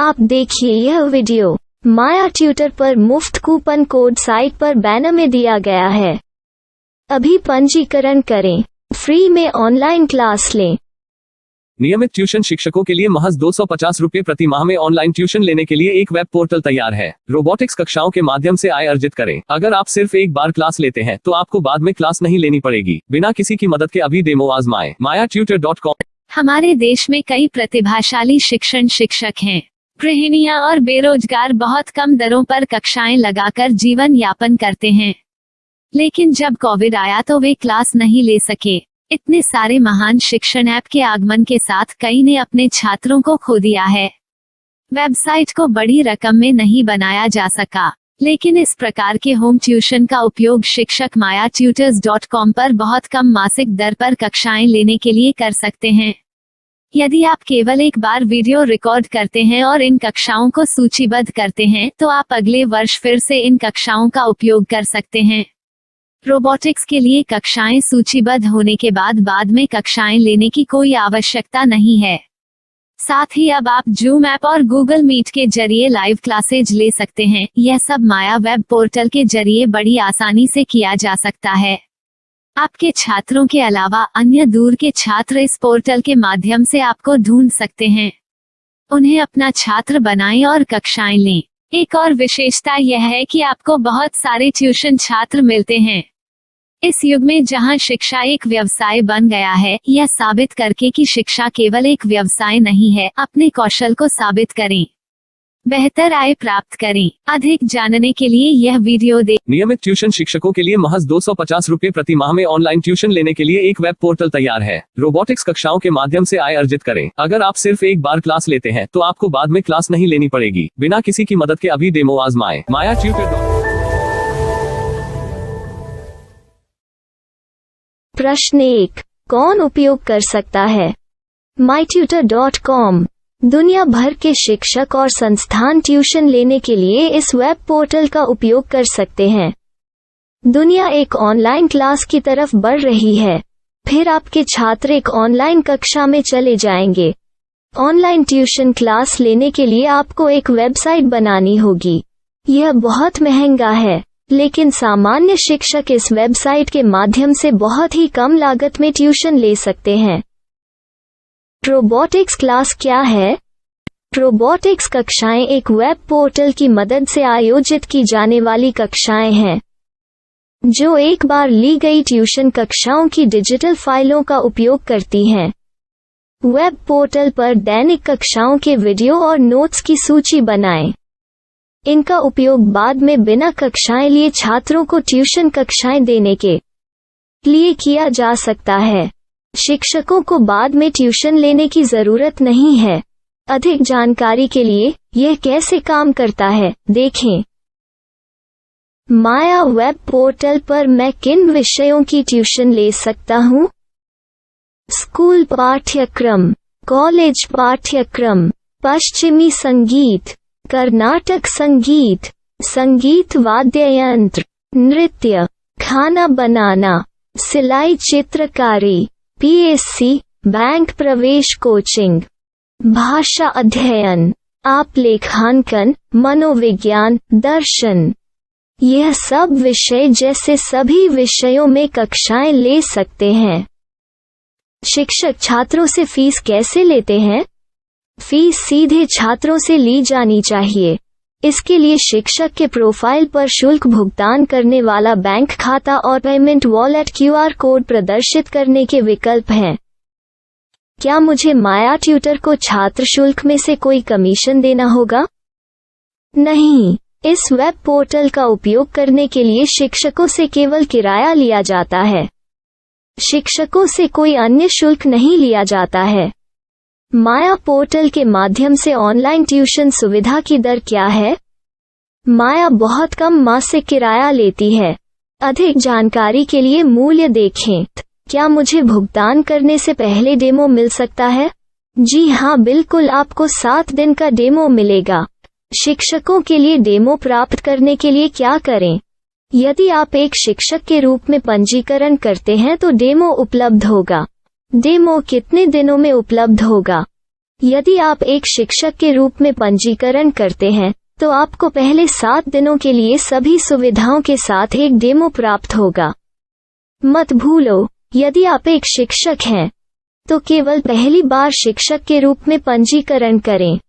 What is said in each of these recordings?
आप देखिए यह वीडियो माया ट्यूटर पर मुफ्त कूपन कोड साइट पर बैनर में दिया गया है। अभी पंजीकरण करें, फ्री में ऑनलाइन क्लास लें। नियमित ट्यूशन शिक्षकों के लिए महज 250 रुपये प्रति माह में ऑनलाइन ट्यूशन लेने के लिए एक वेब पोर्टल तैयार है। रोबोटिक्स कक्षाओं के माध्यम से आय अर्जित करें। अगर आप सिर्फ एक बार क्लास लेते हैं तो आपको बाद में क्लास नहीं लेनी पड़ेगी। बिना किसी की मदद के अभी डेमो आजमाएं। mayatutor.com। हमारे देश में कई प्रतिभाशाली शिक्षक हैं। गृहिणियां और बेरोजगार बहुत कम दरों पर कक्षाएं लगाकर जीवन यापन करते हैं, लेकिन जब कोविड आया तो वे क्लास नहीं ले सके। इतने सारे महान शिक्षण ऐप के आगमन के साथ कई ने अपने छात्रों को खो दिया है। वेबसाइट को बड़ी रकम में नहीं बनाया जा सका, लेकिन इस प्रकार के होम ट्यूशन का उपयोग शिक्षक mayaTutors.com पर बहुत कम मासिक दर पर कक्षाएं लेने के लिए कर सकते हैं। यदि आप केवल एक बार वीडियो रिकॉर्ड करते हैं और इन कक्षाओं को सूचीबद्ध करते हैं तो आप अगले वर्ष फिर से इन कक्षाओं का उपयोग कर सकते हैं। रोबोटिक्स के लिए कक्षाएं सूचीबद्ध होने के बाद में कक्षाएं लेने की कोई आवश्यकता नहीं है। साथ ही अब आप जूम ऐप और गूगल मीट के जरिए लाइव क्लासेज ले सकते हैं। यह सब माया वेब पोर्टल के जरिए बड़ी आसानी से किया जा सकता है। आपके छात्रों के अलावा अन्य दूर के छात्र इस पोर्टल के माध्यम से आपको ढूंढ सकते हैं। उन्हें अपना छात्र बनाएं और कक्षाएं लें। एक और विशेषता यह है कि आपको बहुत सारे ट्यूशन छात्र मिलते हैं। इस युग में जहां शिक्षा एक व्यवसाय बन गया है, यह साबित करके कि शिक्षा केवल एक व्यवसाय नहीं है, अपने कौशल को साबित करें, बेहतर आय प्राप्त करें। अधिक जानने के लिए यह वीडियो देखें। नियमित ट्यूशन शिक्षकों के लिए महज 250 रुपये प्रति माह में ऑनलाइन ट्यूशन लेने के लिए एक वेब पोर्टल तैयार है। रोबोटिक्स कक्षाओं के माध्यम से आय अर्जित करें। अगर आप सिर्फ एक बार क्लास लेते हैं तो आपको बाद में क्लास नहीं लेनी पड़ेगी। बिना किसी की मदद के अभी डेमो आजमाएं। mayaTutor। प्रश्न 1, कौन उपयोग कर सकता है? mytutor.com दुनिया भर के शिक्षक और संस्थान ट्यूशन लेने के लिए इस वेब पोर्टल का उपयोग कर सकते हैं। दुनिया एक ऑनलाइन क्लास की तरफ बढ़ रही है। फिर आपके छात्र एक ऑनलाइन कक्षा में चले जाएंगे। ऑनलाइन ट्यूशन क्लास लेने के लिए आपको एक वेबसाइट बनानी होगी। यह बहुत महंगा है, लेकिन सामान्य शिक्षक इस वेबसाइट के माध्यम से बहुत ही कम लागत में ट्यूशन ले सकते हैं। रोबोटिक्स क्लास क्या है? रोबोटिक्स कक्षाएं एक वेब पोर्टल की मदद से आयोजित की जाने वाली कक्षाएं हैं, जो एक बार ली गई ट्यूशन कक्षाओं की डिजिटल फाइलों का उपयोग करती हैं। वेब पोर्टल पर दैनिक कक्षाओं के वीडियो और नोट्स की सूची बनाएं। इनका उपयोग बाद में बिना कक्षाएं लिए छात्रों को ट्यूशन कक्षाएं देने के लिए किया जा सकता है। शिक्षकों को बाद में ट्यूशन लेने की जरूरत नहीं है। अधिक जानकारी के लिए यह कैसे काम करता है, देखें। माया वेब पोर्टल पर मैं किन विषयों की ट्यूशन ले सकता हूँ? स्कूल पाठ्यक्रम, कॉलेज पाठ्यक्रम, पश्चिमी संगीत, कर्नाटक संगीत, संगीत वाद्य यंत्र, नृत्य, खाना बनाना, सिलाई चित्रकारी, पीएससी, बैंक प्रवेश कोचिंग, भाषा अध्ययन, आप लेखांकन, मनोविज्ञान, दर्शन। यह सब विषय जैसे सभी विषयों में कक्षाएं ले सकते हैं। शिक्षक छात्रों से फीस कैसे लेते हैं? फीस सीधे छात्रों से ली जानी चाहिए। इसके लिए शिक्षक के प्रोफाइल पर शुल्क भुगतान करने वाला बैंक खाता और पेमेंट वॉलेट क्यूआर कोड प्रदर्शित करने के विकल्प हैं। क्या मुझे माया ट्यूटर को छात्र शुल्क में से कोई कमीशन देना होगा? नहीं, इस वेब पोर्टल का उपयोग करने के लिए शिक्षकों से केवल किराया लिया जाता है। शिक्षकों से कोई अन्य शुल्क नहीं लिया जाता है। माया पोर्टल के माध्यम से ऑनलाइन ट्यूशन सुविधा की दर क्या है? माया बहुत कम मासिक किराया लेती है। अधिक जानकारी के लिए मूल्य देखें। क्या मुझे भुगतान करने से पहले डेमो मिल सकता है? जी हाँ, बिल्कुल, आपको 7 दिन का डेमो मिलेगा। शिक्षकों के लिए डेमो प्राप्त करने के लिए क्या करें? यदि आप एक शिक्षक के रूप में पंजीकरण करते हैं तो डेमो उपलब्ध होगा। डेमो कितने दिनों में उपलब्ध होगा? यदि आप एक शिक्षक के रूप में पंजीकरण करते हैं तो आपको पहले 7 दिनों के लिए सभी सुविधाओं के साथ एक डेमो प्राप्त होगा। मत भूलो, यदि आप एक शिक्षक हैं तो केवल पहली बार शिक्षक के रूप में पंजीकरण करें।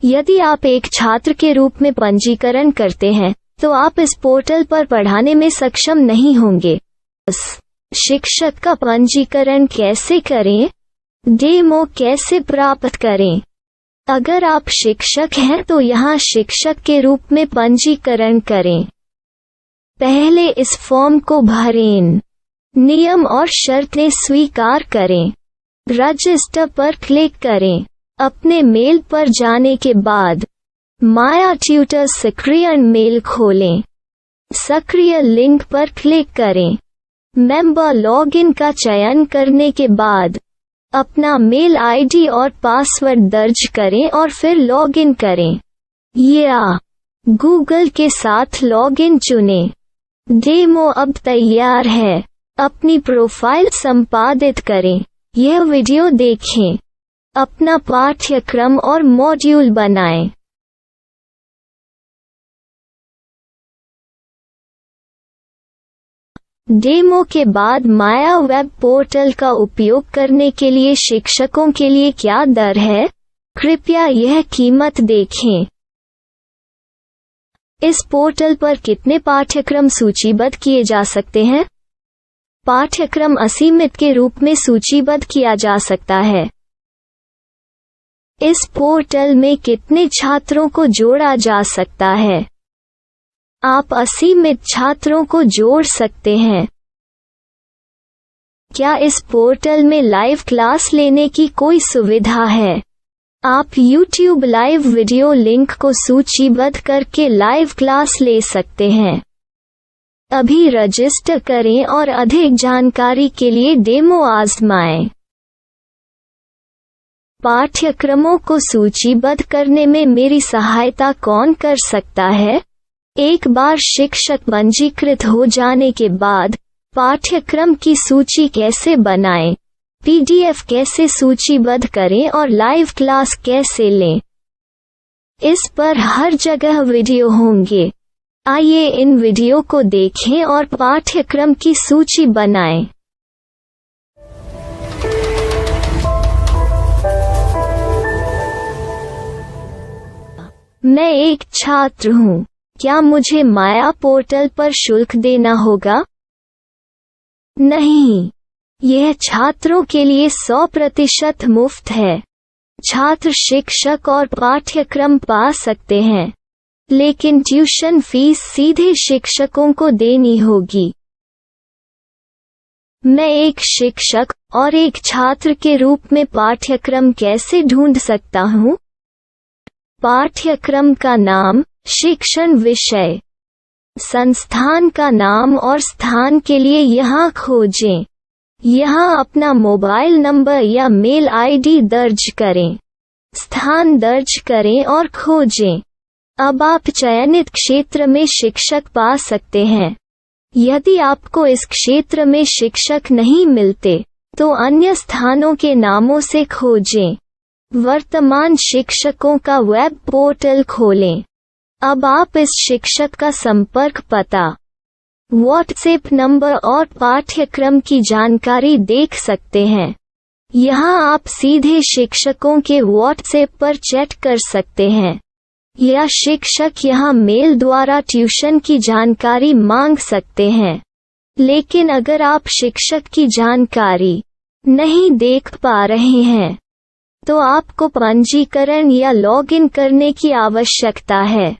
यदि आप एक छात्र के रूप में पंजीकरण करते हैं तो आप इस पोर्टल पर पढ़ाने में सक्षम नहीं होंगे। शिक्षक का पंजीकरण कैसे करें? डेमो कैसे प्राप्त करें? अगर आप शिक्षक हैं तो यहाँ शिक्षक के रूप में पंजीकरण करें। पहले इस फॉर्म को भरें। नियम और शर्तें स्वीकार करें। रजिस्टर पर क्लिक करें। अपने मेल पर जाने के बाद माया ट्यूटर सक्रिय मेल खोलें। सक्रिय लिंक पर क्लिक करें। मेंबर लॉगिन का चयन करने के बाद अपना मेल आईडी और पासवर्ड दर्ज करें और फिर लॉगिन करें या गूगल के साथ लॉगिन चुनें। डेमो अब तैयार है। अपनी प्रोफाइल संपादित करें। यह वीडियो देखें। अपना पाठ्यक्रम और मॉड्यूल बनाएं। डेमो के बाद माया वेब पोर्टल का उपयोग करने के लिए शिक्षकों के लिए क्या दर है? कृपया यह कीमत देखें। इस पोर्टल पर कितने पाठ्यक्रम सूचीबद्ध किए जा सकते हैं? पाठ्यक्रम असीमित के रूप में सूचीबद्ध किया जा सकता है। इस पोर्टल में कितने छात्रों को जोड़ा जा सकता है? आप असीमित छात्रों को जोड़ सकते हैं। क्या इस पोर्टल में लाइव क्लास लेने की कोई सुविधा है? आप YouTube लाइव वीडियो लिंक को सूचीबद्ध करके लाइव क्लास ले सकते हैं। अभी रजिस्टर करें और अधिक जानकारी के लिए डेमो आजमाएं। पाठ्यक्रमों को सूचीबद्ध करने में मेरी सहायता कौन कर सकता है? एक बार शिक्षक पंजीकृत हो जाने के बाद पाठ्यक्रम की सूची कैसे बनाएं, PDF कैसे सूचीबद्ध करें और लाइव क्लास कैसे लें, इस पर हर जगह वीडियो होंगे। आइए इन वीडियो को देखें और पाठ्यक्रम की सूची बनाएं। मैं एक छात्र हूँ। क्या मुझे माया पोर्टल पर शुल्क देना होगा? नहीं, यह छात्रों के लिए 100% मुफ्त है। छात्र शिक्षक और पाठ्यक्रम पा सकते हैं, लेकिन ट्यूशन फीस सीधे शिक्षकों को देनी होगी। मैं एक शिक्षक और एक छात्र के रूप में पाठ्यक्रम कैसे ढूंढ सकता हूँ? पाठ्यक्रम का नाम, शिक्षण विषय, संस्थान का नाम और स्थान के लिए यहाँ खोजें। यहाँ अपना मोबाइल नंबर या मेल आईडी दर्ज करें। स्थान दर्ज करें और खोजें। अब आप चयनित क्षेत्र में शिक्षक पा सकते हैं। यदि आपको इस क्षेत्र में शिक्षक नहीं मिलते तो अन्य स्थानों के नामों से खोजें। वर्तमान शिक्षकों का वेब पोर्टल खोलें। अब आप इस शिक्षक का संपर्क पता, व्हाट्सएप नंबर और पाठ्यक्रम की जानकारी देख सकते हैं। यहाँ आप सीधे शिक्षकों के व्हाट्सएप पर चैट कर सकते हैं या शिक्षक यहाँ मेल द्वारा ट्यूशन की जानकारी मांग सकते हैं। लेकिन अगर आप शिक्षक की जानकारी नहीं देख पा रहे हैं तो आपको पंजीकरण या लॉगिन करने की आवश्यकता है।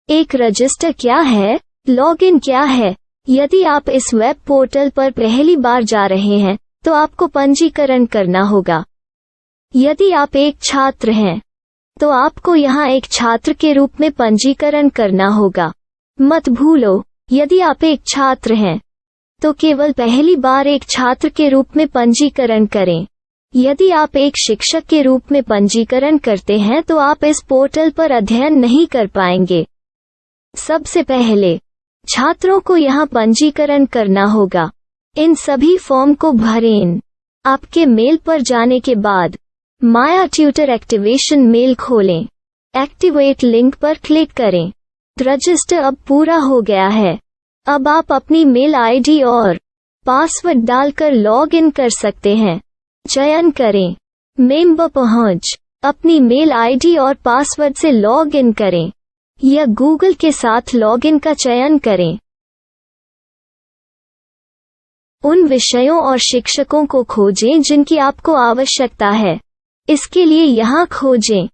एक रजिस्टर क्या है? लॉगिन क्या है? यदि आप इस वेब पोर्टल पर पहली बार जा रहे हैं तो आपको पंजीकरण करना होगा। यदि आप एक छात्र हैं तो आपको यहाँ एक छात्र के रूप में पंजीकरण करना होगा। मत भूलो, यदि आप एक छात्र हैं तो केवल पहली बार एक छात्र के रूप में पंजीकरण करें। यदि आप एक शिक्षक के रूप में पंजीकरण करते हैं तो आप इस पोर्टल पर अध्ययन नहीं कर पाएंगे। सबसे पहले छात्रों को यहाँ पंजीकरण करना होगा। इन सभी फॉर्म को भरें। आपके मेल पर जाने के बाद माया ट्यूटर एक्टिवेशन मेल खोलें। एक्टिवेट लिंक पर क्लिक करें। रजिस्टर अब पूरा हो गया है। अब आप अपनी मेल आईडी और पासवर्ड डालकर लॉग इन कर सकते हैं। चयन करें मेंबर पहुंच। अपनी मेल आईडी और पासवर्ड से लॉग इन करें या गूगल के साथ लॉग इन का चयन करें। उन विषयों और शिक्षकों को खोजें जिनकी आपको आवश्यकता है। इसके लिए यहाँ खोजें।